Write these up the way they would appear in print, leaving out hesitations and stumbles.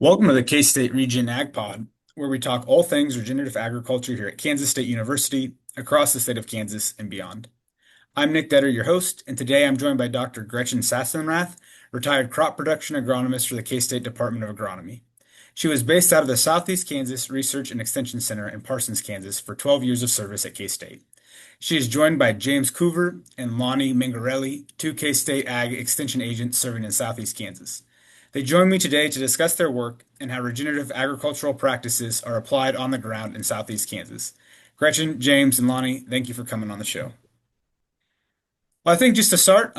Welcome to the K-State Regen Ag Pod, where we talk all things regenerative agriculture here at Kansas State University, across the state of Kansas and beyond. I'm Nick Detter, your host, and today I'm joined by Dr. Gretchen Sassenrath, retired crop production agronomist for the K-State Department of Agronomy. She was based out of the Southeast Kansas Research and Extension Center in Parsons, Kansas, for 12 years of service at K-State. She is joined by James Coover and Lonnie Mengarelli, two K-State Ag Extension agents serving in Southeast Kansas. They join me today to discuss their work and how regenerative agricultural practices are applied on the ground in Southeast Kansas. Gretchen, James, and Lonnie, thank you for coming on the show. Well, I think just to start,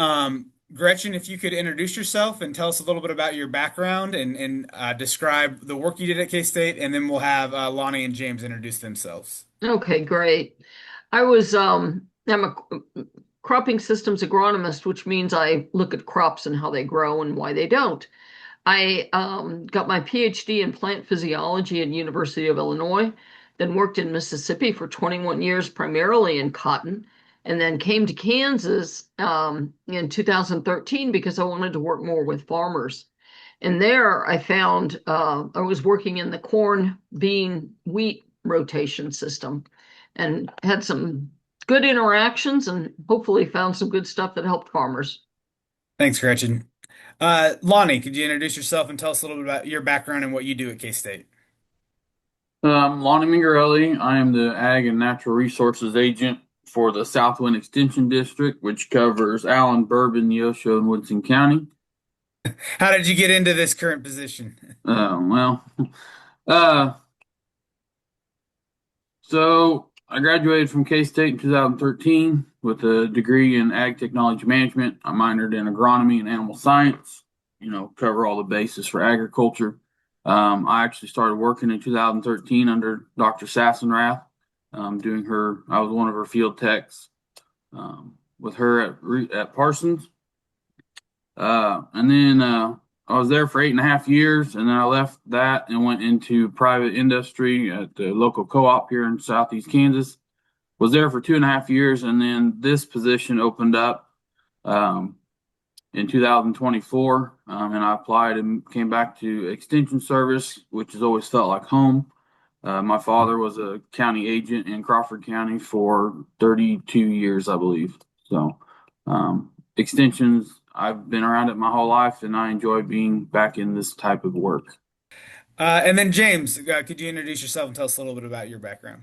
Gretchen, if you could introduce yourself and tell us a little bit about your background and describe the work you did at K-State, and then we'll have Lonnie and James introduce themselves. Okay, great. I'm a cropping systems agronomist, which means I look at crops and how they grow and why they don't. I got my PhD in plant physiology at University of Illinois, then worked in Mississippi for 21 years, primarily in cotton, and then came to Kansas in 2013 because I wanted to work more with farmers. And there I found I was working in the corn, bean, wheat rotation system and had some good interactions and hopefully found some good stuff that helped farmers. Thanks, Gretchen. Lonnie, could you introduce yourself and tell us a little bit about your background and what you do at K-State? Lonnie Mengarelli. I am the Ag and Natural Resources Agent for the Southwind Extension District, which covers Allen, Bourbon, Neosho, and Woodson County. How did you get into this current position? Well, uh, so I graduated from K-State in 2013 with a degree in Ag Technology Management. I minored in agronomy and animal science, cover all the bases for agriculture. I actually started working in 2013 under Dr. Sassenrath, I was one of her field techs with her at Parsons. And then I was there for 8.5 years, and then I left that and went into private industry at the local co-op here in Southeast Kansas. Was there for 2.5 years, and then this position opened up in 2024, and I applied and came back to Extension Service, which has always felt like home. My father was a county agent in Crawford County for 32 years, I believe. So extensions, I've been around it my whole life, and I enjoy being back in this type of work. And then James, could you introduce yourself and tell us a little bit about your background?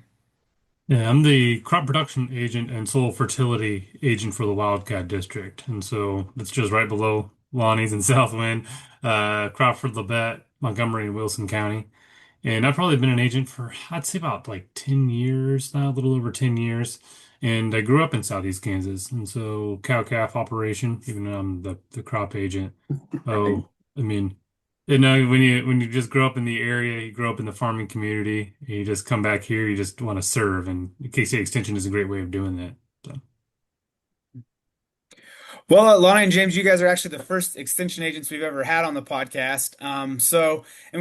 Yeah, I'm the crop production agent and soil fertility agent for the Wildcat District. And so it's just right below Lonnie's in Southwind, Crawford, Labette, Montgomery, and Wilson County. And I've probably been an agent for, I'd say about like 10 years now, a little over 10 years. And I grew up in Southeast Kansas. And so cow-calf operation, even though I'm the crop agent. Oh, I mean, when you just grow up in the area, you grow up in the farming community, you just come back here, you just want to serve, and K-State Extension is a great way of doing that. So, Well, Lonnie and James, you guys are actually the first extension agents we've ever had on the podcast. And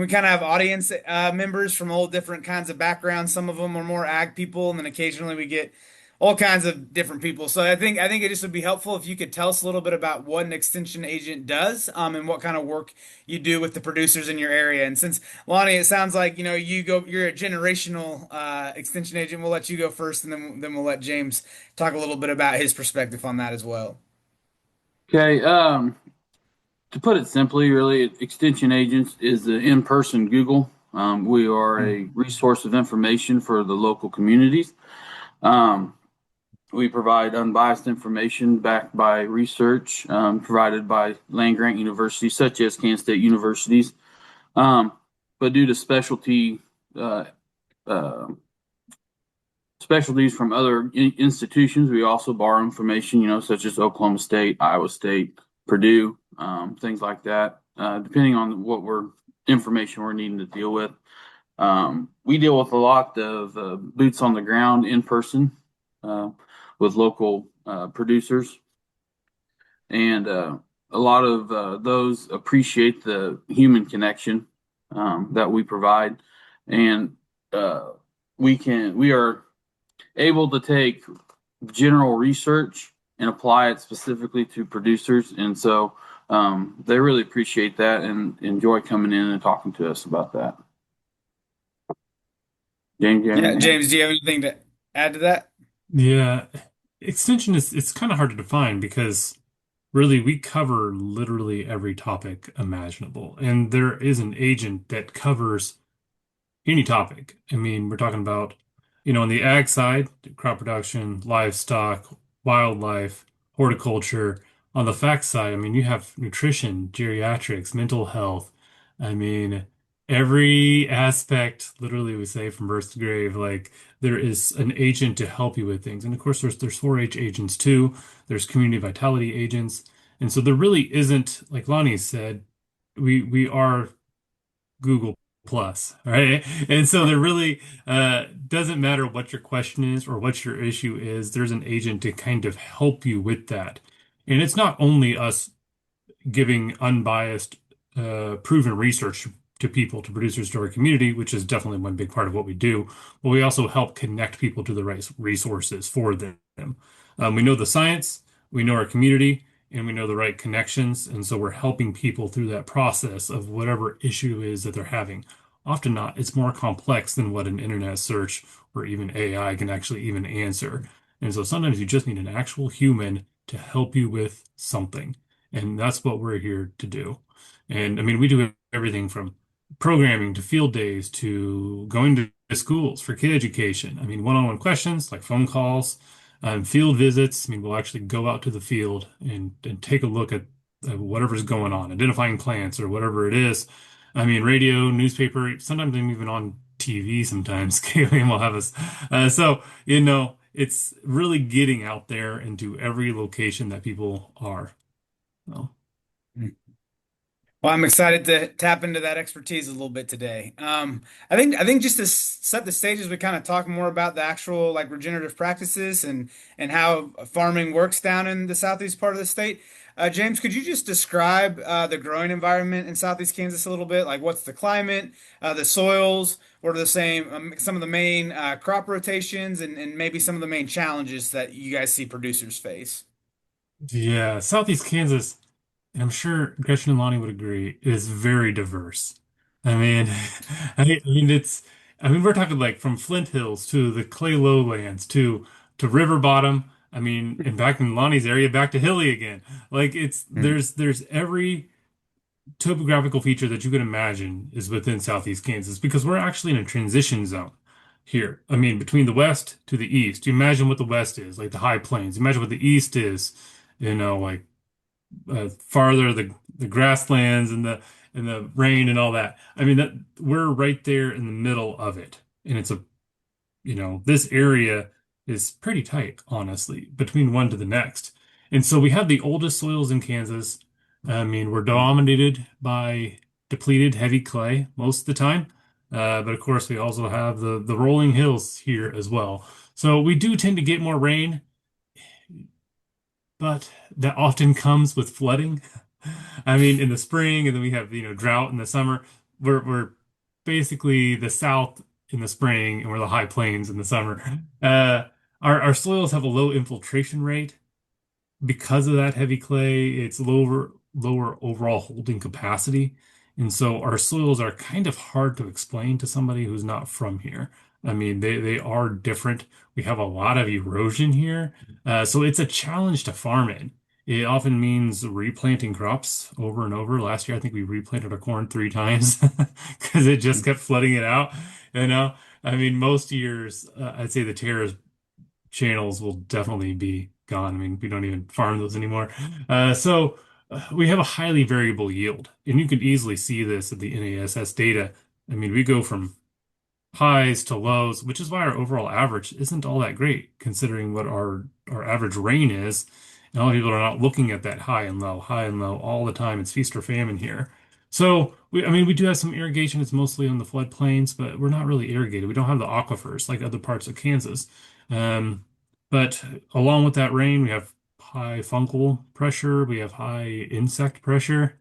we kind of have audience members from all different kinds of backgrounds. Some of them are more ag people, and then occasionally we get all kinds of different people. So I think it just would be helpful if you could tell us a little bit about what an extension agent does, and what kind of work you do with the producers in your area. And since Lonnie, it sounds like you're a generational extension agent. We'll let you go first, and then we'll let James talk a little bit about his perspective on that as well. Okay, to put it simply, really, Extension Agents is the in-person Google. We are a resource of information for the local communities. We provide unbiased information backed by research provided by land-grant universities such as Kansas State universities. But due to specialties from other institutions, we also borrow information, such as Oklahoma State, Iowa State, Purdue, things like that, depending on what information we're needing to deal with. We deal with a lot of boots on the ground in person with local producers, and a lot of those appreciate the human connection that we provide, and we are able to take general research and apply it specifically to producers. And so They really appreciate that and enjoy coming in and talking to us about that. James, you have Yeah, anything? James, do you have anything to add to that? Yeah, extension is it's kind of hard to define because really we cover literally every topic imaginable, and there is an agent that covers any topic. I mean, we're talking about, on the ag side, crop production, livestock, wildlife, horticulture. On the fact side, I mean, you have nutrition, geriatrics, mental health. I mean, every aspect, literally, we say from birth to grave, like there is an agent to help you with things. And of course, there's 4-H agents too. There's community vitality agents. And so there really isn't, like Lonnie said, we are Google Plus, right? And so there really doesn't matter what your question is or what your issue is, there's an agent to kind of help you with that. And it's not only us giving unbiased, proven research to people, to producers, to our community, which is definitely one big part of what we do, but we also help connect people to the right resources for them. We know the science, we know our community, and we know the right connections. And so we're helping people through that process of whatever issue is that they're having. Often not, it's more complex than what an internet search or even AI can actually even answer. And so sometimes you just need an actual human to help you with something. And that's what we're here to do. And I mean, we do everything from programming to field days to going to schools for kid education. I mean, one-on-one questions like phone calls, field visits. I mean, we'll actually go out to the field and take a look at whatever's going on, identifying plants or whatever it is. I mean, radio, newspaper, sometimes I'm even on TV sometimes. KOM will have us. So, it's really getting out there into every location that people are. Well, Well, I'm excited to tap into that expertise a little bit today. I think just to set the stage as we kind of talk more about the actual like regenerative practices and how farming works down in the southeast part of the state. James, could you just describe the growing environment in southeast Kansas a little bit? Like, what's the climate, the soils, what are the same some of the main crop rotations, and maybe some of the main challenges that you guys see producers face? yeah, Southeast Kansas, and I'm sure Gretchen and Lonnie would agree, is very diverse. I mean, I mean, we're talking like from Flint Hills to the clay lowlands to river bottom. I mean, and back in Lonnie's area, back to hilly again. Like there's every topographical feature that you can imagine is within Southeast Kansas because we're actually in a transition zone here. I mean, between the west to the east. You imagine what the west is, like the high plains. Imagine what the east is, like farther the grasslands and the rain and all that. I mean that we're right there in the middle of it, and it's this area is pretty tight, honestly, between one to the next. And so we have the oldest soils in Kansas. I mean, we're dominated by depleted heavy clay most of the time. But of course, we also have the rolling hills here as well. So we do tend to get more rain, but that often comes with flooding. I mean, in the spring, and then we have, drought in the summer. We're basically the South in the spring, and we're the high plains in the summer. Our soils have a low infiltration rate because of that heavy clay. It's lower overall holding capacity, and so our soils are kind of hard to explain to somebody who's not from here. I mean, they are different. We have a lot of erosion here, so it's a challenge to farm in. It often means replanting crops over and over. Last year, I think we replanted our corn 3 times because it just kept flooding it out. You know, I mean, most years, I'd say the terrace channels will definitely be gone. I mean, we don't even farm those anymore. We have a highly variable yield, and you can easily see this at the NASS data. I mean, we go from highs to lows, which is why our overall average isn't all that great, considering what our average rain is. And a lot of people are not looking at that high and low all the time. It's feast or famine here. So I mean, we do have some irrigation. It's mostly on the floodplains, but we're not really irrigated. We don't have the aquifers like other parts of Kansas. Um, but along with that rain, we have high fungal pressure. We have high insect pressure.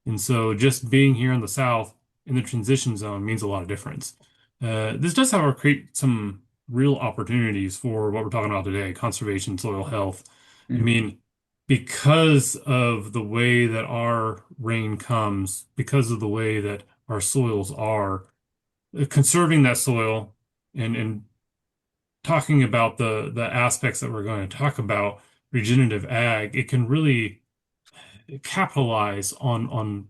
And so just being here in the south in the transition zone means a lot of difference. This does, however, create some real opportunities for what we're talking about today, conservation, soil health. I Mhm. mean, because of the way that our rain comes, because of the way that our soils are, conserving that soil and talking about the aspects that we're going to talk about, regenerative ag, it can really capitalize on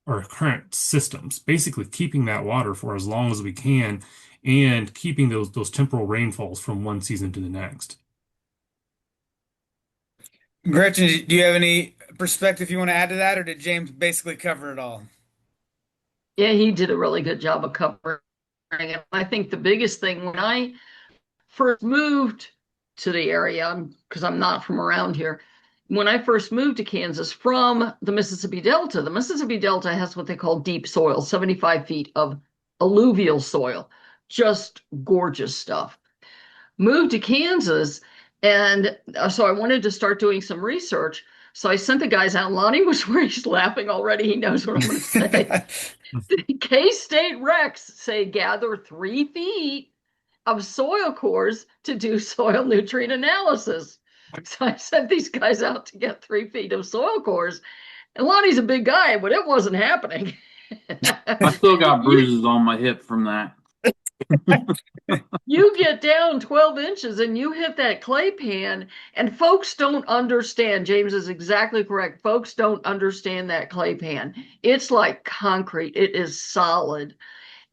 our current systems, basically keeping that water for as long as we can and keeping those temporal rainfalls from one season to the next. Gretchen, do you have any perspective you want to add to that, or did James basically cover it all? Yeah, he did a really good job of covering it. I think the biggest thing when I first moved to the area, because I'm not from around here, when I first moved to Kansas from the Mississippi Delta has what they call deep soil, 75 feet of alluvial soil, just gorgeous stuff. Moved to Kansas, and so I wanted to start doing some research. So I sent the guys out. Lonnie was where he's laughing already. He knows what I'm going to say. The K-State recs say gather 3 feet of soil cores to do soil nutrient analysis. So I sent these guys out to get 3 feet of soil cores. And Lonnie's a big guy, but it wasn't happening. I still got bruises on my hip from that. You get down 12 inches and you hit that clay pan, and folks don't understand. James is exactly correct. Folks don't understand that clay pan. It's like concrete, it is solid.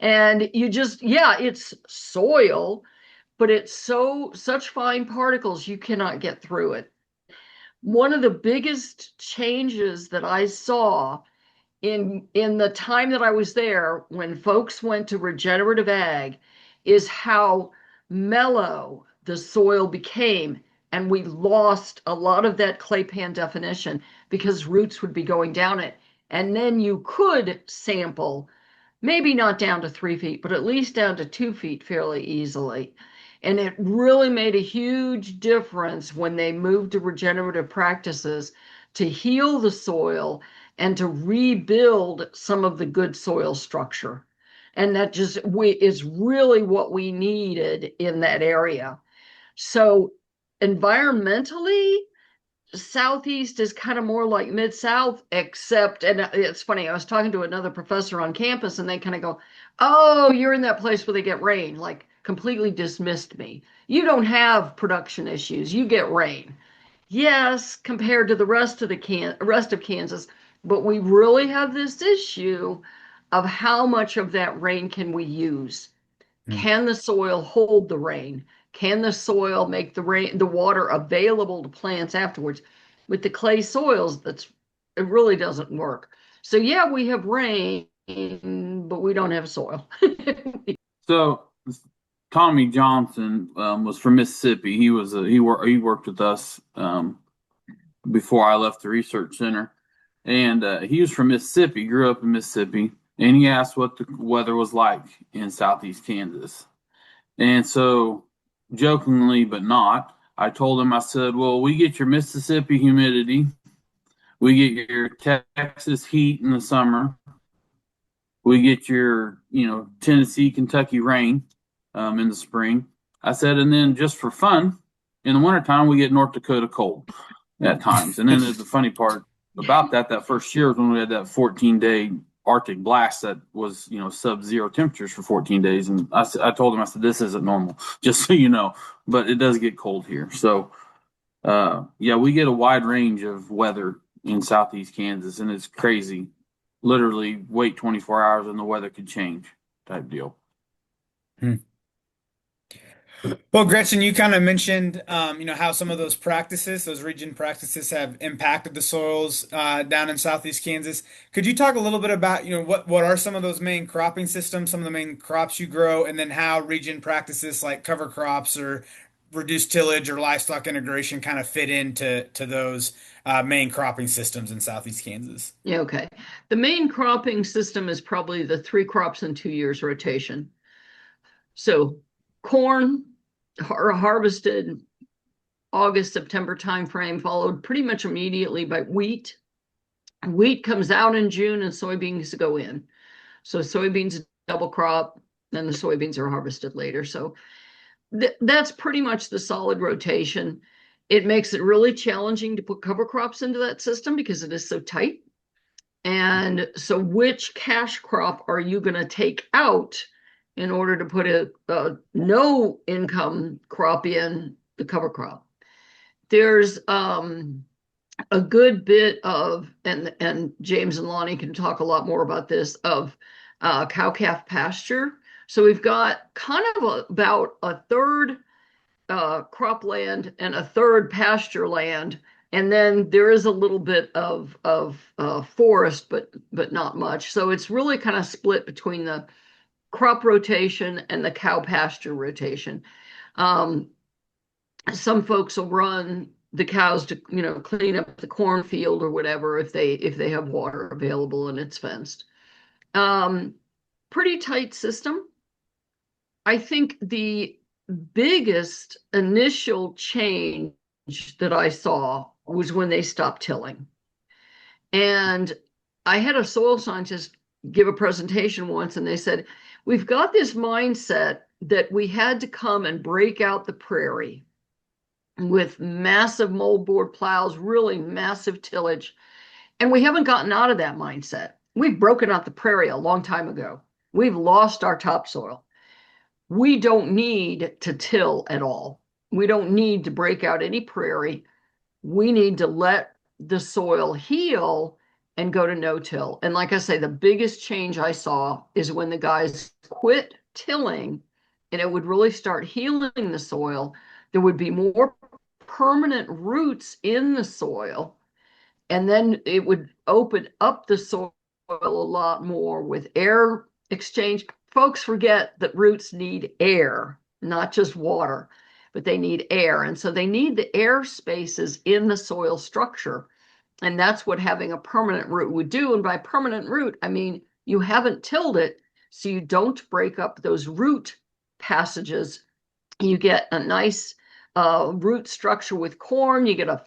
And you just, yeah, it's soil, but it's such fine particles you cannot get through it. One of the biggest changes that I saw in the time that I was there when folks went to regenerative ag is how mellow the soil became, and we lost a lot of that clay pan definition because roots would be going down it. And then you could sample, maybe not down to 3 feet, but at least down to 2 feet fairly easily. And it really made a huge difference when they moved to regenerative practices to heal the soil and to rebuild some of the good soil structure. And that just is really what we needed in that area. So environmentally, Southeast is kind of more like Mid-South, except, and it's funny, I was talking to another professor on campus and they kind of go, oh, you're in that place where they get rain, like completely dismissed me. You don't have production issues, you get rain. Yes, compared to the rest of Kansas, but we really have this issue of how much of that rain can we use? Can the soil hold the rain? Can the soil make the water available to plants afterwards? With the clay soils, it really doesn't work. So yeah, we have rain, but we don't have soil. So Tommy Johnson was from Mississippi. He worked with us before I left the research center, and he was from Mississippi. Grew up in Mississippi, and he asked what the weather was like in Southeast Kansas. And so, jokingly but not, I told him, I said, well, we get your Mississippi humidity, we get your Texas heat in the summer, we get your, Tennessee, Kentucky rain in the spring. I said, and then just for fun, in the wintertime, we get North Dakota cold at times. And then the funny part about that first year was when we had that 14-day Arctic blast that was, sub-zero temperatures for 14 days. And I told him, I said, this isn't normal, just so you know, but it does get cold here. So, yeah, we get a wide range of weather in Southeast Kansas, and it's crazy. Literally wait 24 hours and the weather could change type deal. Well, Gretchen, you kind of mentioned, how some of those practices, those region practices, have impacted the soils down in Southeast Kansas. Could you talk a little bit about, what are some of those main cropping systems, some of the main crops you grow, and then how region practices like cover crops or reduced tillage or livestock integration kind of fit into those main cropping systems in Southeast Kansas? Yeah, okay. The main cropping system is probably the 3 crops in 2 years rotation. So corn harvested August, September timeframe, followed pretty much immediately by wheat. Wheat comes out in June and soybeans go in. So soybeans double crop, then the soybeans are harvested later. So that's pretty much the solid rotation. It makes it really challenging to put cover crops into that system because it is so tight. And so which cash crop are you going to take out in order to put a no income crop in the cover crop? There's a good bit of, and James and Lonnie can talk a lot more about this, of cow-calf pasture. So we've got kind of about a third cropland and a third pasture land, and then there is a little bit of forest, but not much. So it's really kind of split between the crop rotation and the cow pasture rotation. Some folks will run the cows to clean up the cornfield or whatever if they have water available and it's fenced. Pretty tight system. I think the biggest initial change that I saw was when they stopped tilling. And I had a soil scientist give a presentation once, and they said, we've got this mindset that we had to come and break out the prairie with massive moldboard plows, really massive tillage. And we haven't gotten out of that mindset. We've broken out the prairie a long time ago. We've lost our topsoil. We don't need to till at all. We don't need to break out any prairie. We need to let the soil heal and go to no-till. And like I say, the biggest change I saw is when the guys quit tilling and it would really start healing the soil. There would be more permanent roots in the soil, and then it would open up the soil a lot more with air exchange. Folks forget that roots need air, not just water, but they need air. And so they need the air spaces in the soil structure. And that's what having a permanent root would do. And by permanent root, I mean, you haven't tilled it, so you don't break up those root passages. You get a nice root structure with corn. You get a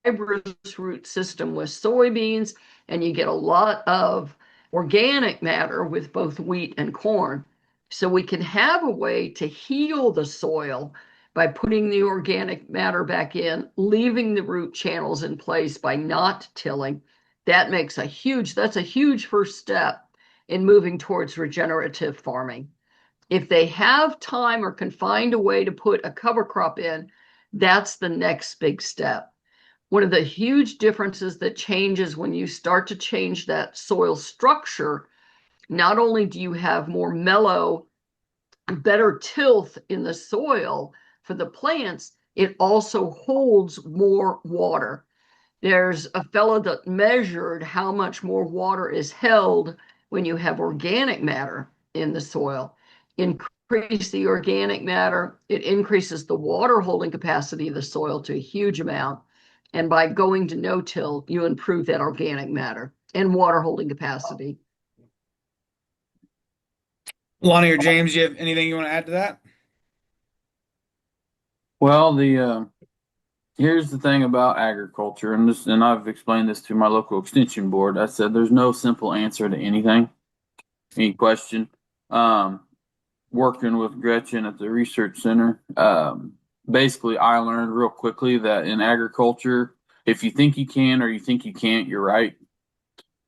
fibrous root system with soybeans, and you get a lot of organic matter with both wheat and corn. So we can have a way to heal the soil by putting the organic matter back in, leaving the root channels in place by not tilling. That's a huge first step in moving towards regenerative farming. If they have time or can find a way to put a cover crop in, that's the next big step. One of the huge differences that changes when you start to change that soil structure, not only do you have more mellow, better tilth in the soil for the plants, it also holds more water. There's a fellow that measured how much more water is held when you have organic matter in the soil. Increase the organic matter, it increases the water holding capacity of the soil to a huge amount. And by going to no-till, you improve that organic matter and water holding capacity. Lonnie or James, do you have anything you want to add to that? Well, here's the thing about agriculture, and I've explained this to my local extension board. I said there's no simple answer to anything, any question. Working with Gretchen at the research center, basically I learned real quickly that in agriculture, if you think you can or you think you can't, you're right.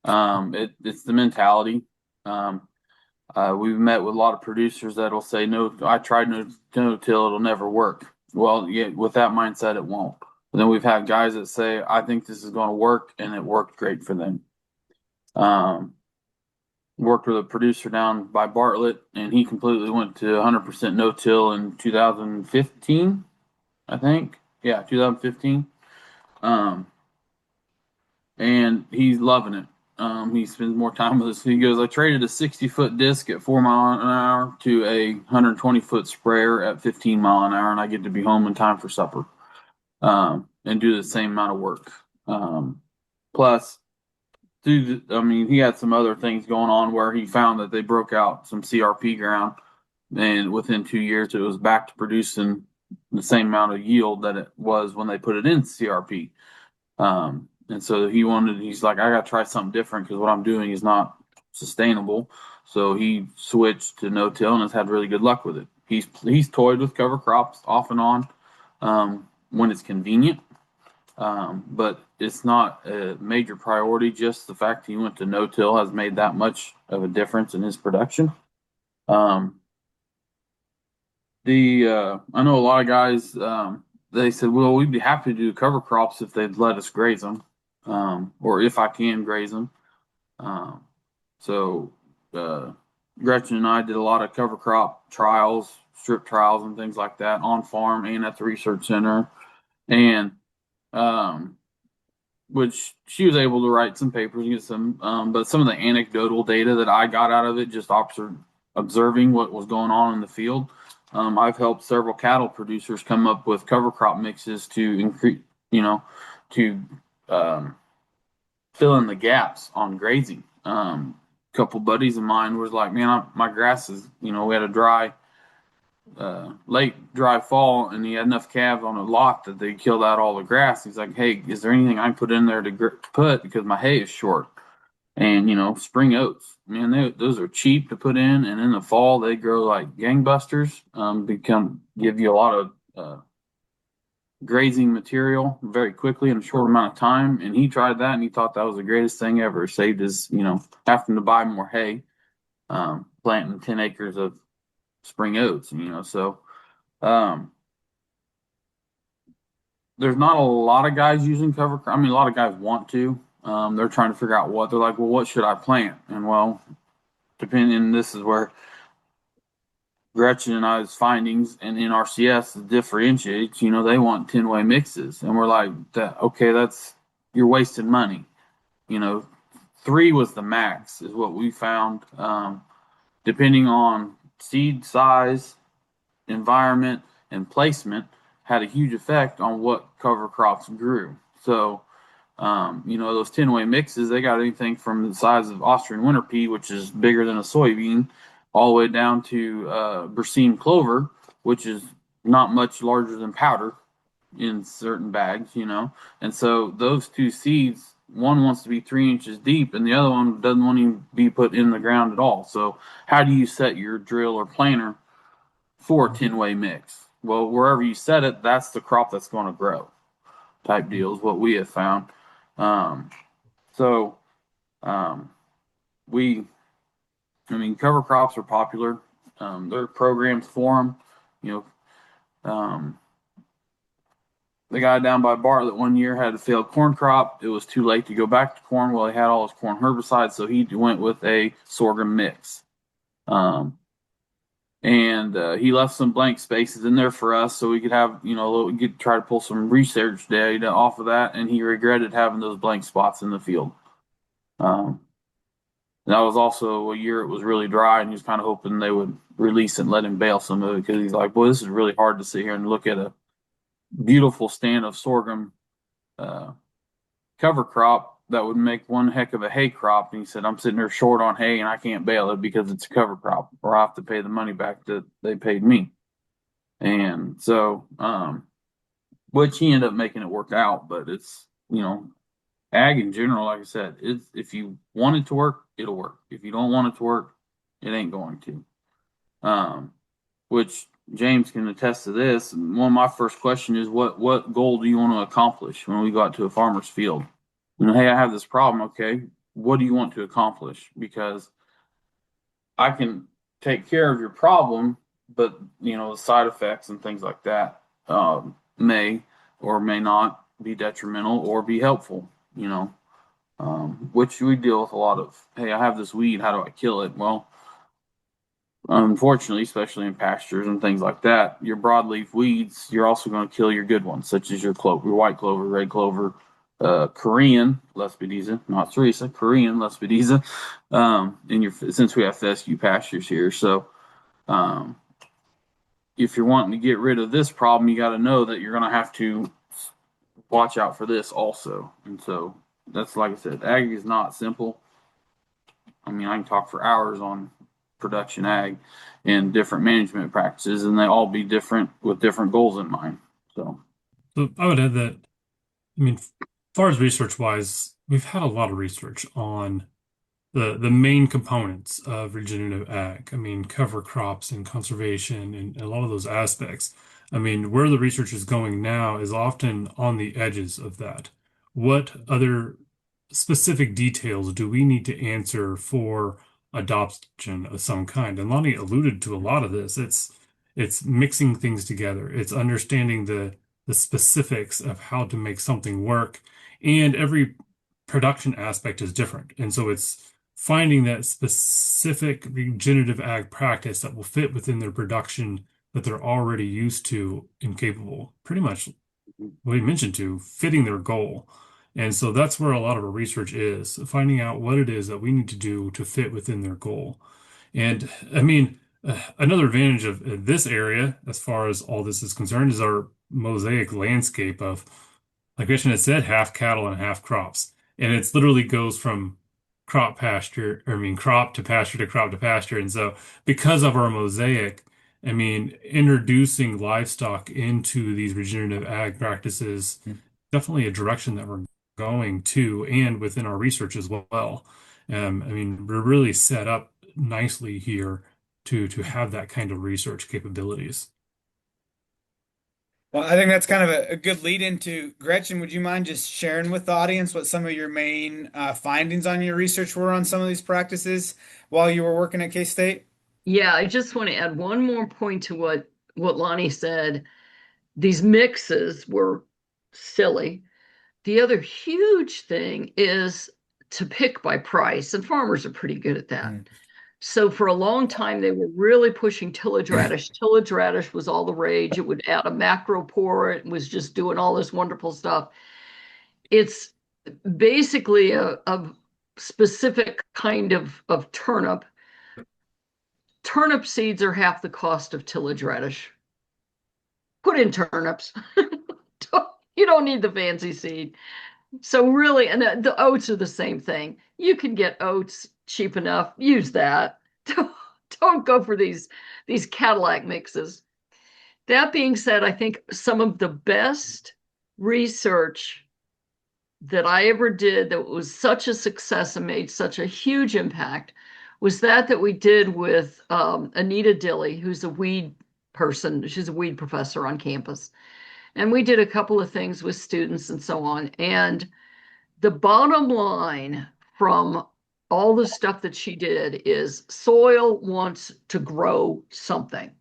It's the mentality. We've met with a lot of producers that'll say, no, I tried no-till, it'll never work. Well, yeah, with that mindset, it won't. But then we've had guys that say, I think this is going to work, and it worked great for them. Worked with a producer down by Bartlett, and he completely went to 100% no-till in 2015, I think. Yeah, 2015. And he's loving it. He spends more time with us. He goes, I traded a 60-foot disc at 4 miles an hour to a 120-foot sprayer at 15 miles an hour, and I get to be home in time for supper and do the same amount of work. Plus, he had some other things going on where he found that they broke out some CRP ground, and within 2 years, it was back to producing the same amount of yield that it was when they put it in CRP. And so he's like, I got to try something different because what I'm doing is not sustainable. So he switched to no-till and has had really good luck with it. He's toyed with cover crops off and on. when it's convenient. But it's not a major priority. Just the fact that he went to no-till has made that much of a difference in his production. Um, I know a lot of guys, they said, well, we'd be happy to do cover crops if they'd let us graze them, or if I can graze them. Um, so Gretchen and I did a lot of cover crop trials, strip trials, and things like that on farm and at the research center, and which she was able to write some papers and get some, but some of the anecdotal data that I got out of it, just observing what was going on in the field. I've helped several cattle producers come up with cover crop mixes to increase, to fill in the gaps on grazing. Couple buddies of mine was like, man, my grass is, we had a late dry fall, and he had enough calves on a lot that they killed out all the grass. He's like, hey, is there anything I can put in there to put, because my hay is short? And spring oats, man, those are cheap to put in, and in the fall they grow like gangbusters. Give you a lot of grazing material very quickly in a short amount of time. And he tried that, and he thought that was the greatest thing ever. Saved his, having to buy more hay, planting 10 acres of spring oats. So there's not a lot of guys using cover crop. I mean, a lot of guys want to. They're trying to figure out what they're like. Well, what should I plant? And well, depending, this is where Gretchen and I's findings and NRCS differentiates. They want 10-way mixes, and we're like, okay, you're wasting money. 3 was the max, is what we found. Depending on seed size, environment, and placement, had a huge effect on what cover crops grew. So, those 10-way mixes, they got anything from the size of Austrian winter pea, which is bigger than a soybean, all the way down to Berseem clover, which is not much larger than powder in certain bags, And so those 2 seeds, one wants to be 3 inches deep, and the other one doesn't want to be put in the ground at all. So how do you set your drill or planter for a 10-way mix? Well, wherever you set it, that's the crop that's going to grow, type deal is what we have found. Cover crops are popular. There are programs for them. The guy down by Bartlett one year had a failed corn crop. It was too late to go back to corn. Well, he had all his corn herbicides, so he went with a sorghum mix. And he left some blank spaces in there for us, so we could have, try to pull some research data off of that. And he regretted having those blank spots in the field. That was also a year it was really dry, and he was kind of hoping they would release it and let him bale some of it, because he's like, boy, this is really hard to sit here and look at a beautiful stand of sorghum cover crop that would make one heck of a hay crop. And he said, I'm sitting there short on hay, and I can't bale it because it's a cover crop, or I have to pay the money back that they paid me. And so, which he ended up making it work out. But it's, ag in general, like I said, if you want it to work, it'll work. If you don't want it to work, it ain't going to. Which James can attest to this. One of my first questions is, what goal do you want to accomplish when we go out to a farmer's field? Hey, I have this problem. Okay, what do you want to accomplish? Because I can take care of your problem, but the side effects and things like that may or may not be detrimental or be helpful. Which we deal with a lot of. Hey, I have this weed. How do I kill it? Well, unfortunately, especially in pastures and things like that, your broadleaf weeds, you're also going to kill your good ones, such as your white clover, red clover, Korean Lespedeza, not Cerisa, Korean Lespedeza, since we have fescue pastures here. So, if you're wanting to get rid of this problem, you got to know that you're going to have to watch out for this also. And so that's, like I said, ag is not simple. I can talk for hours on production ag and different management practices, and they all be different with different goals in mind. So I would add that, as far as research wise, we've had a lot of research on the main components of regenerative ag. Cover crops and conservation and a lot of those aspects. I mean, where the research is going now is often on the edges of that. What other specific details do we need to answer for adoption of some kind? And Lonnie alluded to a lot of this. It's mixing things together. It's understanding the specifics of how to make something work. And every production aspect is different. And so it's finding that specific regenerative ag practice that will fit within their production that they're already used to and capable, pretty much what you mentioned to fitting their goal. And so that's where a lot of our research is, finding out what it is that we need to do to fit within their goal. And I mean, another advantage of this area, as far as all this is concerned, is our mosaic landscape of, like Gretchen had said, half cattle and half crops. And it's literally goes from crop to pasture to crop to pasture. And so because of our mosaic, I mean, introducing livestock into these regenerative ag practices, definitely a direction that we're going to, and within our research as well. I mean, we're really set up nicely here to have that kind of research capabilities. Well, I think that's kind of a good lead into Gretchen. Would you mind just sharing with the audience what some of your main findings on your research were on some of these practices while you were working at K-State? Yeah, I just want to add one more point to what Lonnie said. These mixes were silly. The other huge thing is to pick by price, and farmers are pretty good at that. Mm. So for a long time, they were really pushing tillage radish. Tillage radish was all the rage. It would add a macro pore. It was just doing all this wonderful stuff. It's basically a specific kind of turnip. Turnip seeds are half the cost of tillage radish. Put in turnips. You don't need the fancy seed. So really, and the oats are the same thing. You can get oats cheap enough. Use that. Don't go for these Cadillac mixes. That being said, I think some of the best research that I ever did that was such a success and made such a huge impact was that we did with Anita Dilley, who's a weed person. She's a weed professor on campus. And we did a couple of things with students and so on. And the bottom line from all the stuff that she did is soil wants to grow something.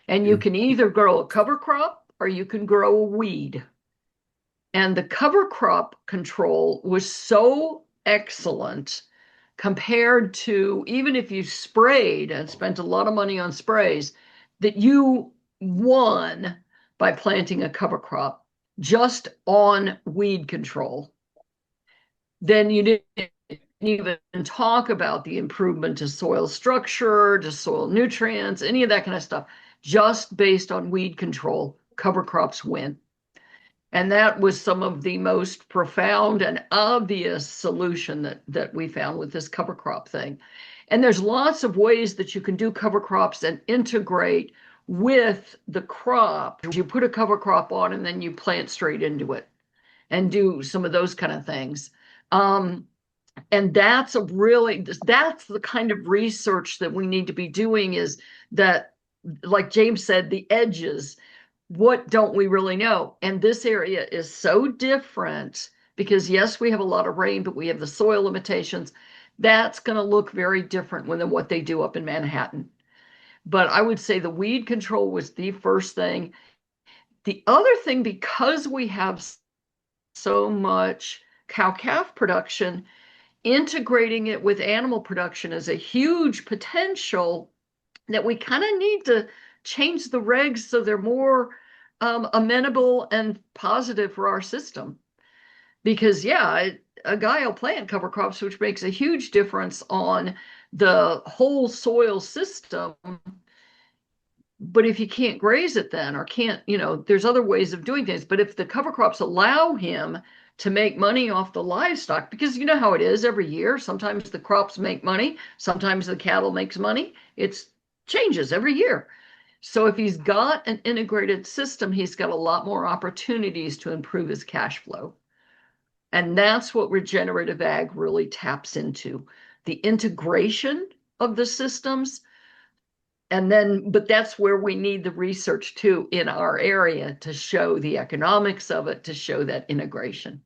And you can either grow a cover crop or you can grow a weed. And the cover crop control was so excellent compared to even if you sprayed and spent a lot of money on sprays, that you won by planting a cover crop just on weed control. Then you didn't even talk about the improvement to soil structure, to soil nutrients, any of that kind of stuff. Just based on weed control, cover crops win. And that was some of the most profound and obvious solution that we found with this cover crop thing. And there's lots of ways that you can do cover crops and integrate with the crop. You put a cover crop on and then you plant straight into it and do some of those kind of things. And that's the kind of research that we need to be doing, is that, like James said, the edges. What don't we really know? And this area is so different because, yes, we have a lot of rain, but we have the soil limitations. That's going to look very different than what they do up in Manhattan. But I would say the weed control was the first thing. The other thing, because we have so much cow-calf production, integrating it with animal production is a huge potential that we kind of need to change the regs so they're more amenable and positive for our system. Because, yeah, a guy will plant cover crops, which makes a huge difference on the whole soil system. But if you can't graze it then, or can't, there's other ways of doing things. But if the cover crops allow him to make money off the livestock, because you know how it is every year, sometimes the crops make money, sometimes the cattle makes money. It changes every year. So if he's got an integrated system, he's got a lot more opportunities to improve his cash flow. And that's what regenerative ag really taps into. The integration of the systems But that's where we need the research too in our area to show the economics of it, to show that integration.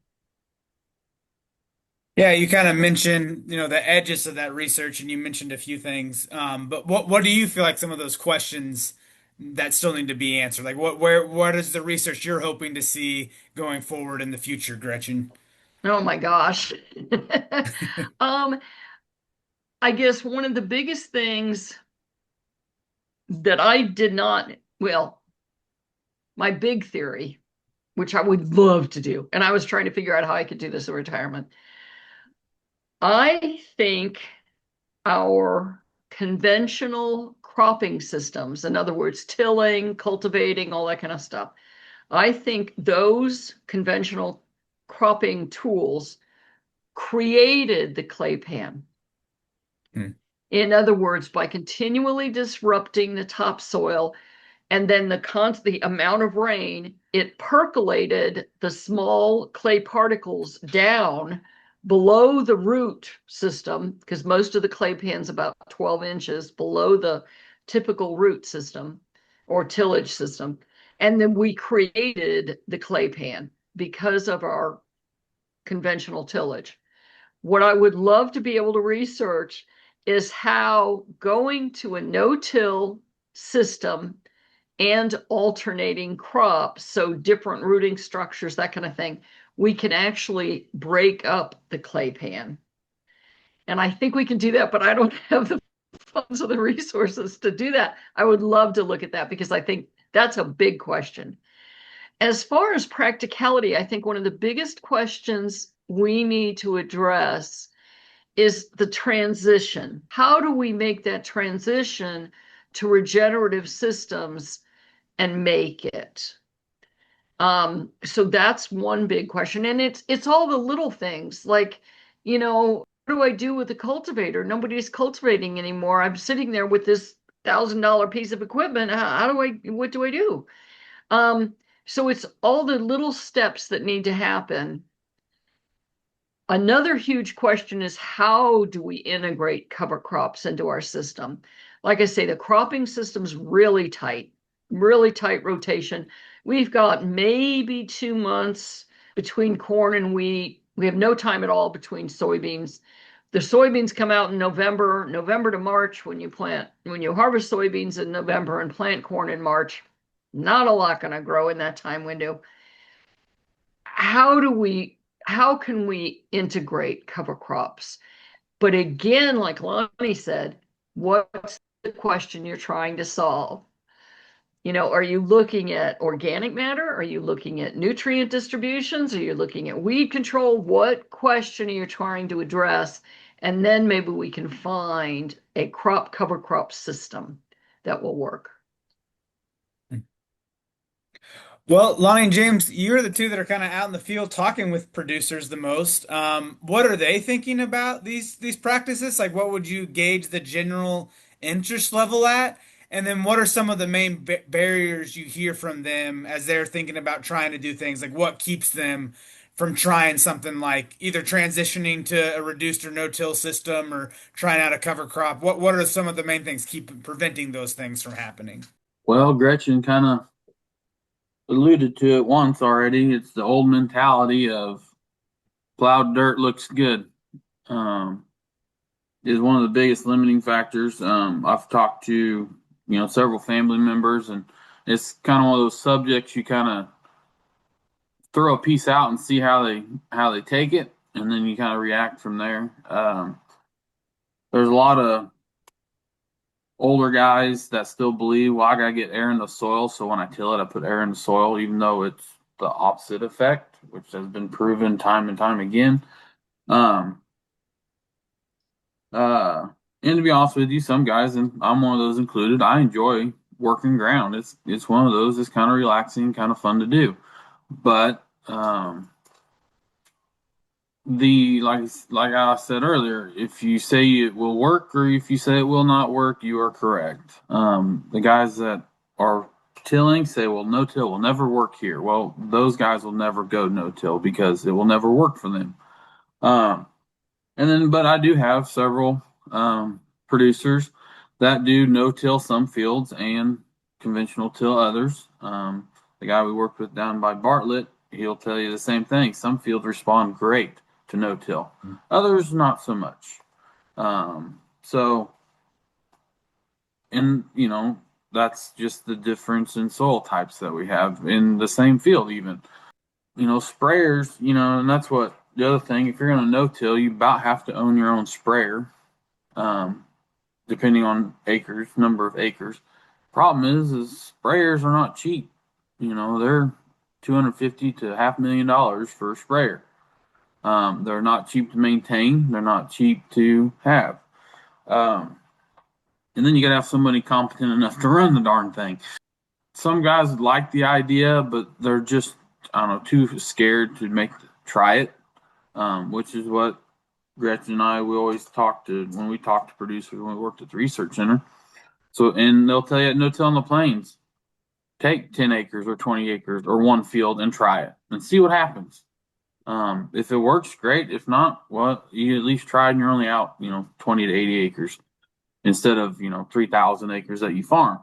Yeah, you kind of mentioned, the edges of that research, and you mentioned a few things. But what do you feel like some of those questions that still need to be answered? Like what is the research you're hoping to see going forward in the future, Gretchen? Oh my gosh. Um, I guess one of the biggest things that I did not, well, my big theory, which I would love to do, and I was trying to figure out how I could do this in retirement. I think our conventional cropping systems, in other words, tilling, cultivating, all that kind of stuff, I think those conventional cropping tools created the clay pan. Hmm. In other words, by continually disrupting the topsoil and then the amount of rain, it percolated the small clay particles down below the root system, because most of the clay pan's about 12 inches below the typical root system or tillage system. And then we created the clay pan because of our conventional tillage. What I would love to be able to research is how going to a no-till system and alternating crops, so different rooting structures, that kind of thing, we can actually break up the clay pan. And I think we can do that, but I don't have the funds or the resources to do that. I would love to look at that because I think that's a big question. As far as practicality, I think one of the biggest questions we need to address is the transition. How do we make that transition to regenerative systems and make it? So that's one big question. And it's all the little things like, what do I do with the cultivator? Nobody's cultivating anymore. I'm sitting there with this $1,000 piece of equipment. What do I do? So it's all the little steps that need to happen. Another huge question is, how do we integrate cover crops into our system? Like I say, the cropping system's really tight rotation. We've got maybe 2 months between corn and wheat. We have no time at all between soybeans. The soybeans come out in November to March when you harvest soybeans in November and plant corn in March. Not a lot going to grow in that time window. How can we integrate cover crops? But again, like Lonnie said, what's the question you're trying to solve? Are you looking at organic matter? Are you looking at nutrient distributions? Are you looking at weed control? What question are you trying to address? And then maybe we can find a cover crop system that will work. Well, Lonnie and James, you're the two that are kind of out in the field talking with producers the most. What are they thinking about these practices? Like, what would you gauge the general interest level at? And then, what are some of the main barriers you hear from them as they're thinking about trying to do things? Like, what keeps them from trying something like either transitioning to a reduced or no-till system or trying out a cover crop? What are some of the main things preventing those things from happening? Well, Gretchen kind of alluded to it once already. It's the old mentality of plowed dirt looks good. Is one of the biggest limiting factors. I've talked to several family members, and it's kind of one of those subjects you kind of throw a piece out and see how they take it, and then you kind of react from there. There's a lot of older guys that still believe, well, I gotta get air in the soil, so when I till it, I put air in the soil, even though it's the opposite effect, which has been proven time and time again. And to be honest with you, some guys, and I'm one of those included, I enjoy working ground. It's one of those. It's kind of relaxing, kind of fun to do. But like I said earlier, if you say it will work or if you say it will not work, you are correct. The guys that are tilling say, well, no-till will never work here. Well, those guys will never go no-till because it will never work for them. But I do have several producers that do no-till some fields and conventional till others. The guy we worked with down by Bartlett, he'll tell you the same thing. Some fields respond great to no-till, others not so much. So, and that's just the difference in soil types that we have in the same field. Even sprayers, and that's what the other thing. If you're going to no-till, you about have to own your own sprayer, depending on number of acres. Problem is sprayers are not cheap. They're $250,000 to $500,000 for a sprayer. They're not cheap to maintain. They're not cheap to have. And then you got to have somebody competent enough to run the darn thing. Some guys like the idea, but they're just, too scared to try it, which is what Gretchen and I, we always talk to when we talk to producers when we worked at the research center. So, and they'll tell you at no-till on the plains, take 10 acres or 20 acres or one field and try it and see what happens. If it works, great. If not, well, you at least tried and you're only out, 20 to 80 acres instead of, 3,000 acres that you farm.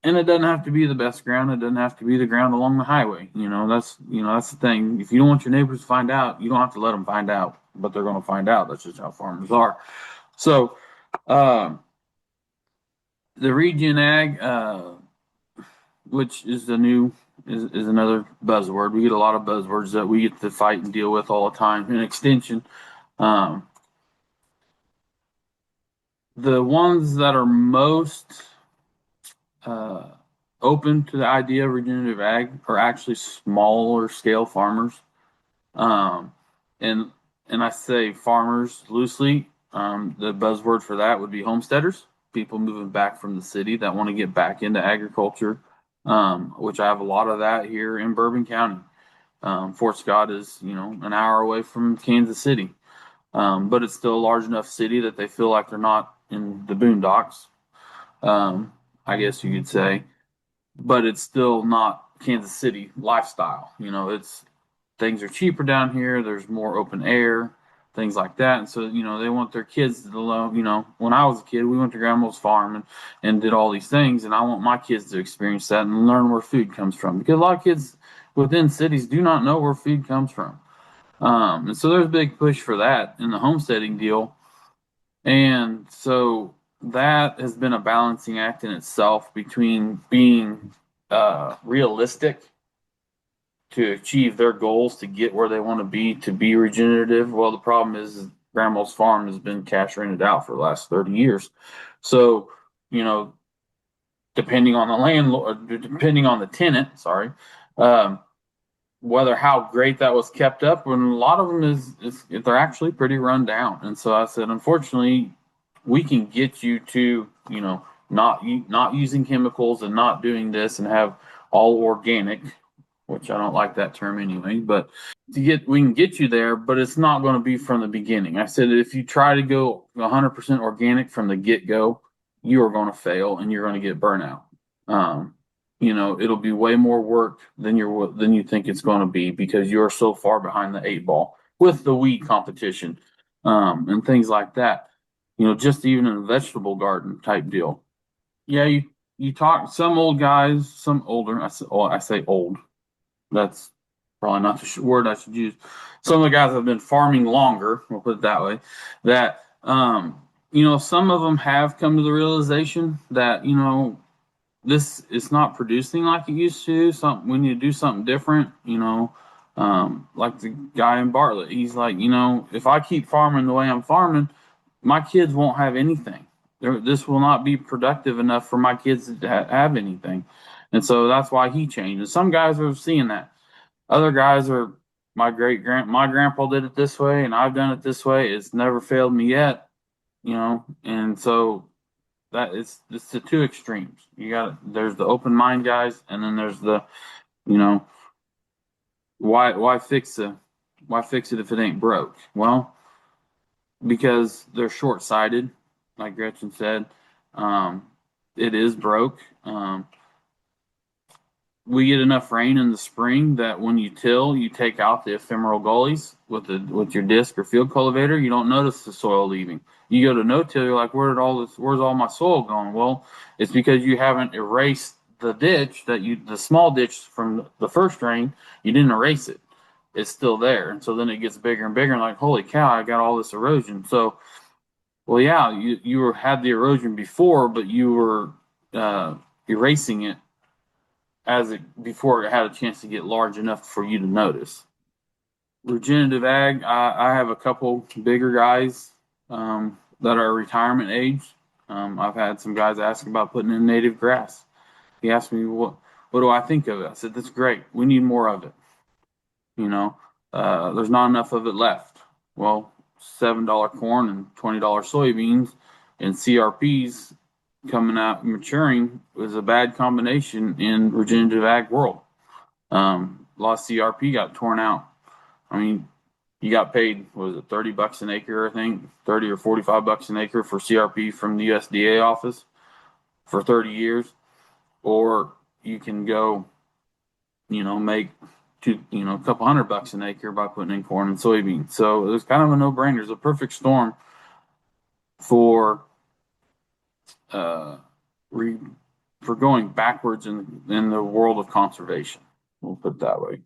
And it doesn't have to be the best ground. It doesn't have to be the ground along the highway. That's the thing. If you don't want your neighbors to find out, you don't have to let them find out, but they're going to find out. That's just how farmers are. So, the Regen Ag, which is is another buzzword. We get a lot of buzzwords that we get to fight and deal with all the time in extension. The ones that are most open to the idea of regenerative ag are actually smaller scale farmers. And I say farmers loosely. The buzzword for that would be homesteaders, people moving back from the city that want to get back into agriculture, which I have a lot of that here in Bourbon County. Fort Scott is, an hour away from Kansas City. But it's still a large enough city that they feel like they're not in the boondocks, I guess you could say. But it's still not Kansas City lifestyle. Things are cheaper down here. There's more open air, things like that. And so, they want their kids to learn. When I was a kid, we went to grandma's farm and did all these things. And I want my kids to experience that and learn where food comes from. Because a lot of kids within cities do not know where food comes from. And so there's a big push for that in the homesteading deal. And so that has been a balancing act in itself between being realistic to achieve their goals, to get where they want to be regenerative. Well, the problem is grandma's farm has been cash rented out for the last 30 years. So, depending on the landlord, depending on the tenant, whether how great that was kept up, when a lot of them they're actually pretty run down. And so I said, unfortunately, we can get you to, not using chemicals and not doing this and have all organic, which I don't like that term anyway, but we can get you there, but it's not going to be from the beginning. I said, if you try to go 100% organic from the get-go, you are going to fail and you're going to get burnout. It'll be way more work than you think it's going to be because you're so far behind the 8 ball with the weed competition, and things like that. Just even in a vegetable garden type deal. Yeah, you talk some old guys, some older. I say old. That's probably not the word I should use. Some of the guys have been farming longer. We'll put it that way. That some of them have come to the realization that this is not producing like it used to. We need to do something different. Like the guy in Bartlett, he's like, if I keep farming the way I'm farming, my kids won't have anything. This will not be productive enough for my kids to have anything. And so that's why he changed. And some guys are seeing that. Other guys are, my grandpa did it this way and I've done it this way. It's never failed me yet, and so that it's the two extremes. There's the open mind guys, and then there's the, why fix it if it ain't broke? Well, because they're short-sighted, like Gretchen said. It is broke. we get enough rain in the spring that when you till, you take out the ephemeral gullies with your disc or field cultivator. You don't notice the soil leaving. You go to no till, you're like, where's all my soil going? Well, it's because you haven't erased the ditch the small ditch from the first rain. You didn't erase it. It's still there, and so then it gets bigger and bigger. And like, holy cow, I got all this erosion. So, well, yeah, had the erosion before, but you were erasing it before it had a chance to get large enough for you to notice. Regenerative ag, I have a couple bigger guys that are retirement age. I've had some guys ask about putting in native grass. He asked me what do I think of it. I said, that's great. We need more of it. There's not enough of it left. Well, $7 corn and $20 soybeans and CRPs coming out maturing was a bad combination in regenerative ag world. A lot of CRP got torn out. I mean, you got paid, what was it, $30 an acre, I think, 30 or $45 an acre for CRP from the USDA office for 30 years. Or you can go, make a couple $100 an acre by putting in corn and soybeans. So it was kind of a no-brainer. It's a perfect storm for going backwards in the world of conservation. We'll put it that way.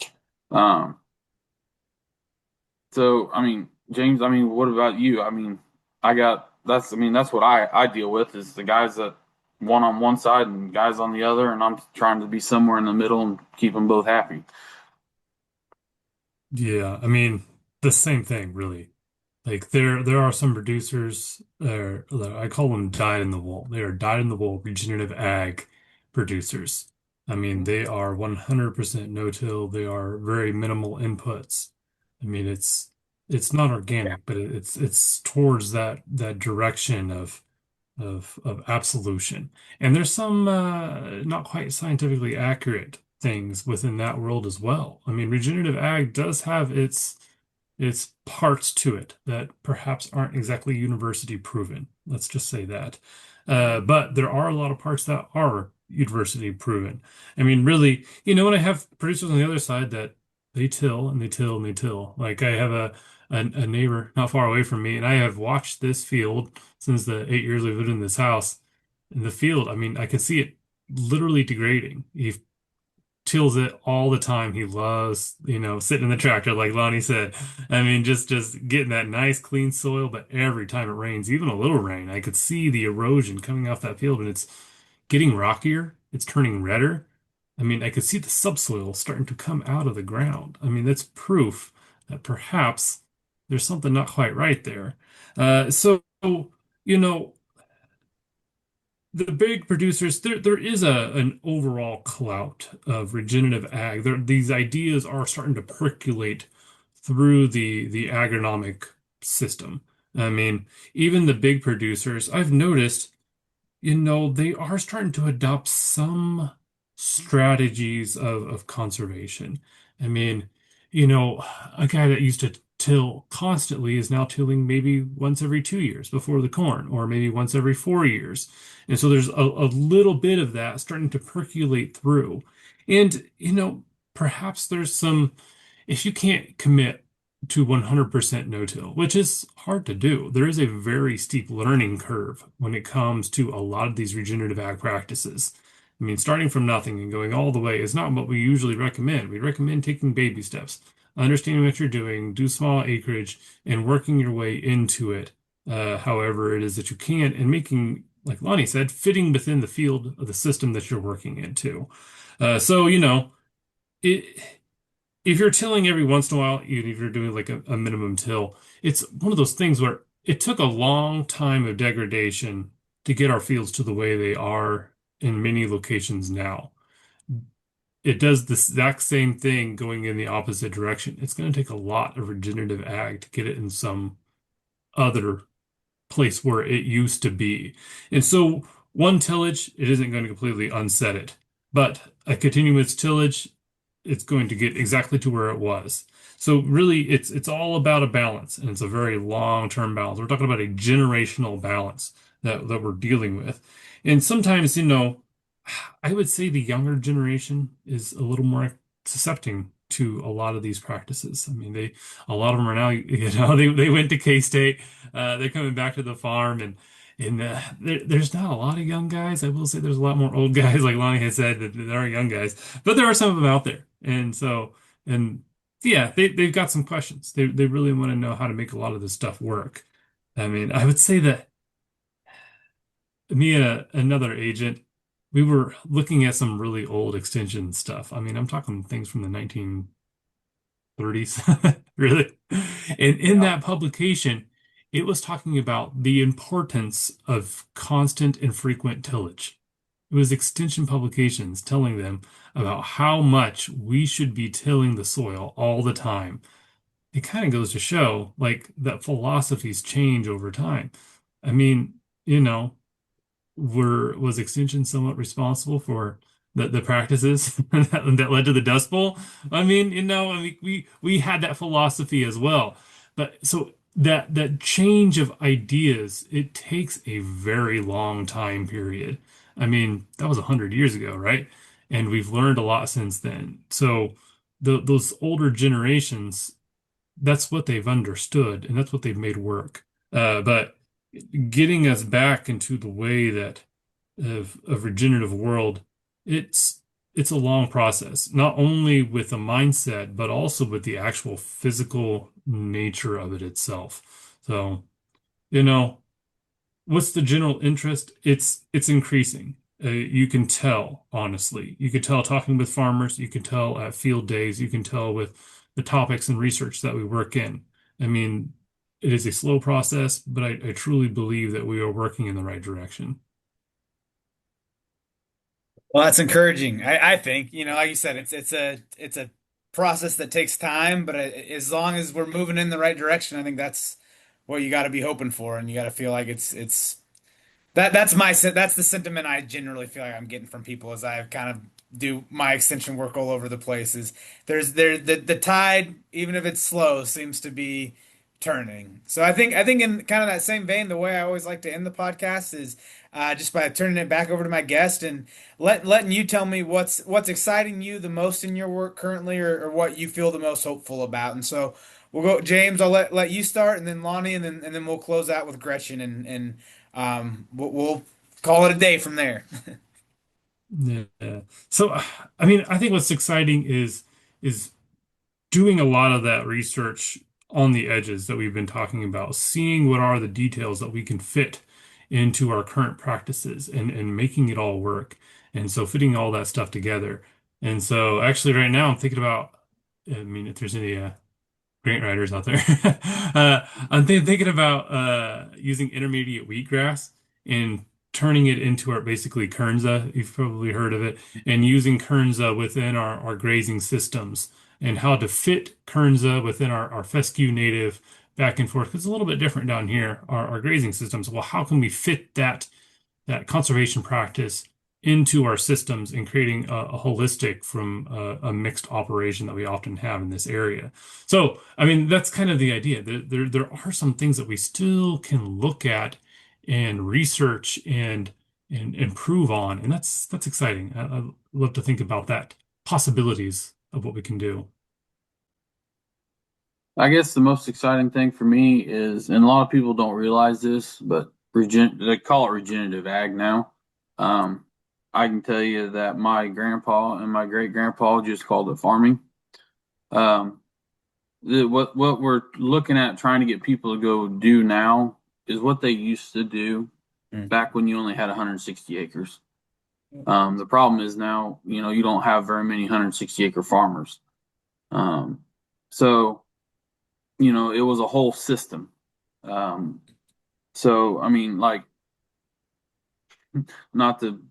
So, I mean, James, I mean, what about you? I mean, that's what I deal with is the guys that one on one side and guys on the other, and I'm trying to be somewhere in the middle and keep them both happy. Yeah, I mean, the same thing, really. Like there are some producers I call them dyed in the wool. They are dyed in the wool regenerative ag producers. I mean, they are 100% no-till. They are very minimal inputs. I mean, it's not organic, but it's towards that direction of absolution. And there's some not quite scientifically accurate things within that world as well. I mean, regenerative ag does have its parts to it that perhaps aren't exactly university proven. Let's just say that. But there are a lot of parts that are university proven. I mean, really, when I have producers on the other side that they till and they till and they till. Like I have a neighbor not far away from me, and I have watched this field since the 8 years we've lived in this house. In the field, I mean, I can see it literally degrading. He tills it all the time. He loves, sitting in the tractor, like Lonnie said. I mean, just getting that nice clean soil, but every time it rains, even a little rain, I could see the erosion coming off that field, and it's getting rockier. It's turning redder. I mean, I could see the subsoil starting to come out of the ground. I mean, that's proof that perhaps there's something not quite right there. So, you know, the big producers, there is an overall clout of regenerative ag. These ideas are starting to percolate through the agronomic system. I mean, even the big producers, I've noticed, they are starting to adopt some strategies of conservation. I mean, a guy that used to till constantly is now tilling maybe once every 2 years before the corn, or maybe once every 4 years. And so there's a little bit of that starting to percolate through. And, perhaps there's if you can't commit to 100% no-till, which is hard to do, there is a very steep learning curve when it comes to a lot of these regenerative ag practices. I mean, starting from nothing and going all the way is not what we usually recommend. We recommend taking baby steps, understanding what you're doing, do small acreage, and working your way into it, however it is that you can, and making, like Lonnie said, fitting within the field of the system that you're working into. So, if you're tilling every once in a while, even if you're doing like a minimum till, it's one of those things where it took a long time of degradation to get our fields to the way they are in many locations now. It does the exact same thing going in the opposite direction. It's going to take a lot of regenerative ag to get it in some other place where it used to be. And so one tillage, it isn't going to completely unset it. But a continuous tillage, it's going to get exactly to where it was. So really, it's all about a balance, and it's a very long-term balance. We're talking about a generational balance that we're dealing with. And sometimes, I would say the younger generation is a little more accepting to a lot of these practices. I mean, a lot of them are now, they went to K-State, they're coming back to the farm, and there's not a lot of young guys. I will say there's a lot more old guys, like Lonnie has said, that there are young guys, but there are some of them out there. And so, and yeah, they've got some questions. They really want to know how to make a lot of this stuff work. I mean, I would say that me and another agent, we were looking at some really old extension stuff. I mean, I'm talking things from the 1930s, really. And in Yeah. that publication, it was talking about the importance of constant and frequent tillage. It was extension publications telling them about how much we should be tilling the soil all the time. It kind of goes to show like that philosophies change over time. I mean, you know, was Extension somewhat responsible for the practices that led to the Dust Bowl? I mean, I mean, we had that philosophy as well, but so that change of ideas, it takes a very long time period. I mean, that was 100 years ago, right? And we've learned a lot since then. So those older generations, that's what they've understood, and that's what they've made work. But getting us back into the way that of regenerative world, it's it's a long process, not only with the mindset, but also with the actual physical nature of it itself. So, you know, what's the general interest? It's increasing. You can tell, honestly. You can tell talking with farmers. You can tell at field days. You can tell with the topics and research that we work in. I mean, it is a slow process, but I truly believe that we are working in the right direction. Well, that's encouraging. I think, like you said, it's a process that takes time, but as long as we're moving in the right direction, I think that's what you got to be hoping for, and you got to feel like it's that's the sentiment I generally feel like I'm getting from people as I kind of do my extension work all over the place. Is the tide, even if it's slow, seems to be turning. So I think in kind of that same vein, the way I always like to end the podcast is just by turning it back over to my guest and letting you tell me what's exciting you the most in your work currently, or what you feel the most hopeful about. And so we'll go, James. I'll let you start, and then Lonnie, and then we'll close out with Gretchen, and we'll call it a day from there. Yeah. So, I mean, I think what's exciting is doing a lot of that research on the edges that we've been talking about, seeing what are the details that we can fit into our current practices and making it all work. And so fitting all that stuff together. And so actually right now I'm thinking about, I mean, if there's any grant writers out there. I'm thinking about using intermediate wheatgrass and turning it into our basically Kernza. You've probably heard of it, and using Kernza within our grazing systems and how to fit Kernza within our fescue native back and forth. 'Cause it's a little bit different down here, our grazing systems. Well, how can we fit that conservation practice into our systems and creating a holistic from a mixed operation that we often have in this area. So, I mean, that's kind of the idea. There are some things that we still can look at and research and improve on, and that's exciting. I love to think about that possibilities of what we can do. I guess the most exciting thing for me is, and a lot of people don't realize this, but they call it regenerative ag now. Um, I can tell you that my grandpa and my great grandpa just called it farming. Um, what we're looking at trying to get people to go do now is what they used to do Mm. back when you only had 160 acres. The problem is now, you don't have very many 160 acre farmers. So, it was a whole system. So, I mean, like, not to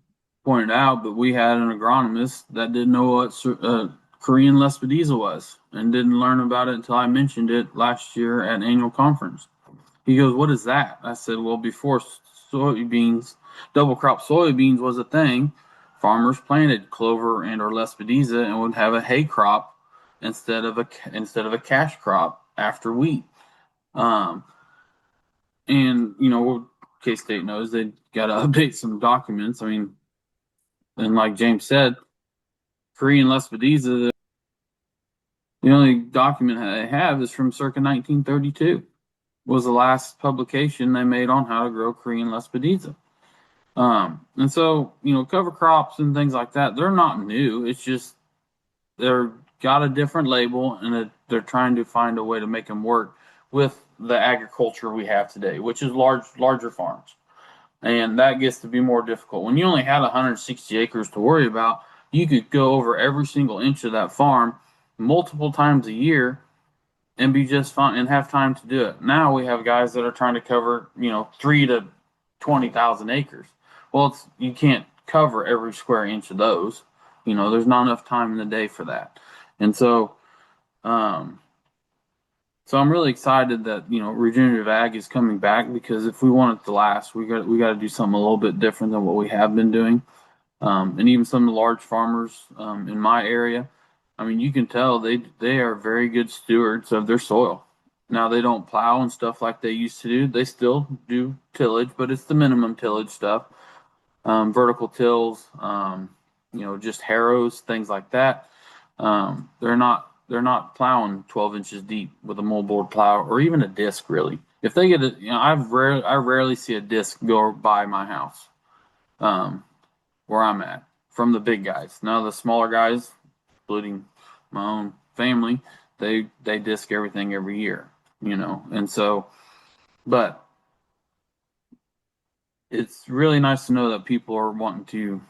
point it out, but we had an agronomist that didn't know what Korean Lespedeza was and didn't learn about it until I mentioned it last year at an annual conference. He goes, "What is that?" I said, "Well, before soybeans, double crop soybeans was a thing, farmers planted clover and or Lespedeza and would have a hay crop instead of a cash crop after wheat." Um, and K-State knows they got to update some documents. I mean, and like James said, Korean Lespedeza, the only document that they have is from circa 1932. Was the last publication they made on how to grow Korean Lespedeza. And so, cover crops and things like that, they're not new. It's just they're got a different label, and they're trying to find a way to make them work with the agriculture we have today, which is larger farms. And that gets to be more difficult. When you only had 160 acres to worry about, you could go over every single inch of that farm multiple times a year and be just fine and have time to do it. Now we have guys that are trying to cover, 3 to 20,000 acres. Well, you can't cover every square inch of those. There's not enough time in the day for that. And so, I'm really excited that, regenerative ag is coming back, because if we want it to last, we got to do something a little bit different than what we have been doing. And even some of the large farmers in my area, you can tell they are very good stewards of their soil. Now, they don't plow and stuff like they used to do. They still do tillage, but it's the minimum tillage stuff. Vertical tills, just harrows, things like that. They're not plowing 12 inches deep with a moldboard plow or even a disc, really. If they get I rarely see a disc go by my house, where I'm at, from the big guys. Now, the smaller guys, including my own family, they disc everything every year, and so, but it's really nice to know that people are wanting to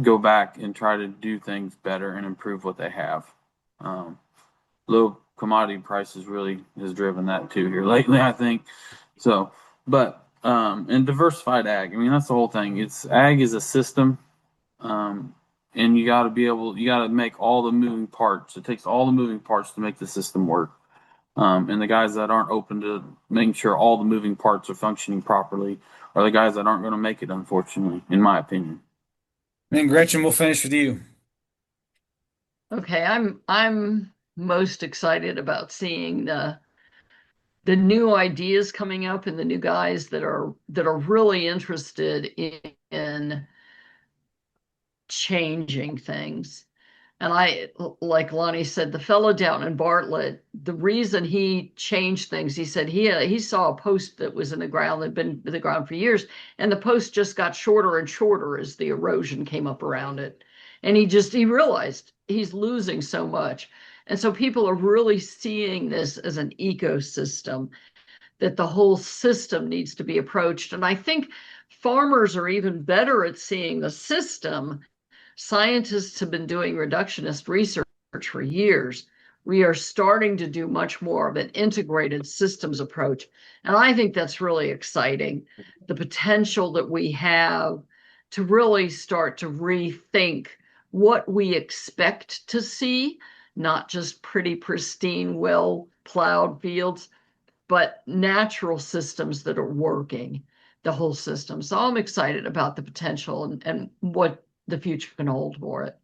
go back and try to do things better and improve what they have. Low commodity prices really has driven that too here lately, I think. So, but and diversified ag, that's the whole thing. Ag is a system. And you got to make all the moving parts. It takes all the moving parts to make the system work. And the guys that aren't open to making sure all the moving parts are functioning properly are the guys that aren't going to make it, unfortunately, in my opinion. And Gretchen, we'll finish with you. Okay, I'm most excited about seeing the new ideas coming up and the new guys that are really interested in changing things. And like Lonnie said, the fellow down in Bartlett, the reason he changed things, he said he saw a post that was in the ground, that had been in the ground for years, and the post just got shorter and shorter as the erosion came up around it. And he realized he's losing so much. And so people are really seeing this as an ecosystem, that the whole system needs to be approached. And I think farmers are even better at seeing the system. Scientists have been doing reductionist research for years. We are starting to do much more of an integrated systems approach. And I think that's really exciting. The potential that we have to really start to rethink what we expect to see, not just pretty, pristine, well-plowed fields, but natural systems that are working, the whole system. So I'm excited about the potential and what the future can hold for it.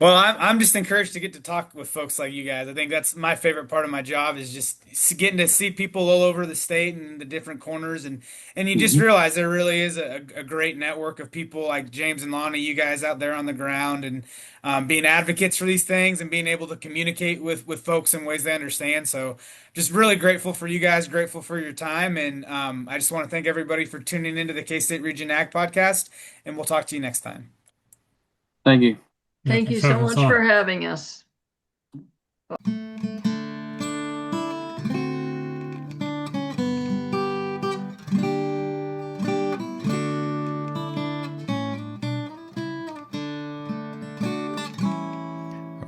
Well, I'm just encouraged to get to talk with folks like you guys. I think that's my favorite part of my job, is just getting to see people all over the state and the different corners, and you just realize there really is a great network of people like James and Lonnie, you guys out there on the ground, and being advocates for these things and being able to communicate with folks in ways they understand. So just really grateful for you guys, grateful for your time, and I just want to thank everybody for tuning into the K-State Regen Ag Podcast, and we'll talk to you next time. Thank you. Thank you so much for having us.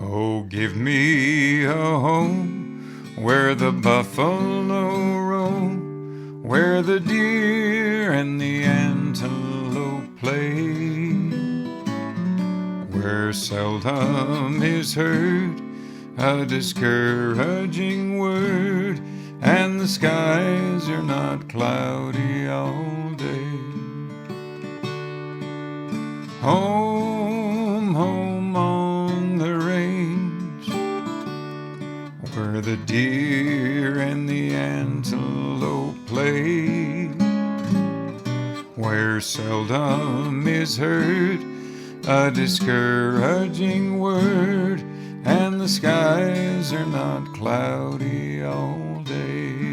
Oh, give me a home where the buffalo roam, where the deer and the antelope play, where seldom is heard a discouraging word, and the skies are not cloudy all day. Home, home on the range, where the deer and the antelope play, seldom is heard, a discouraging word, and the skies are not cloudy all day.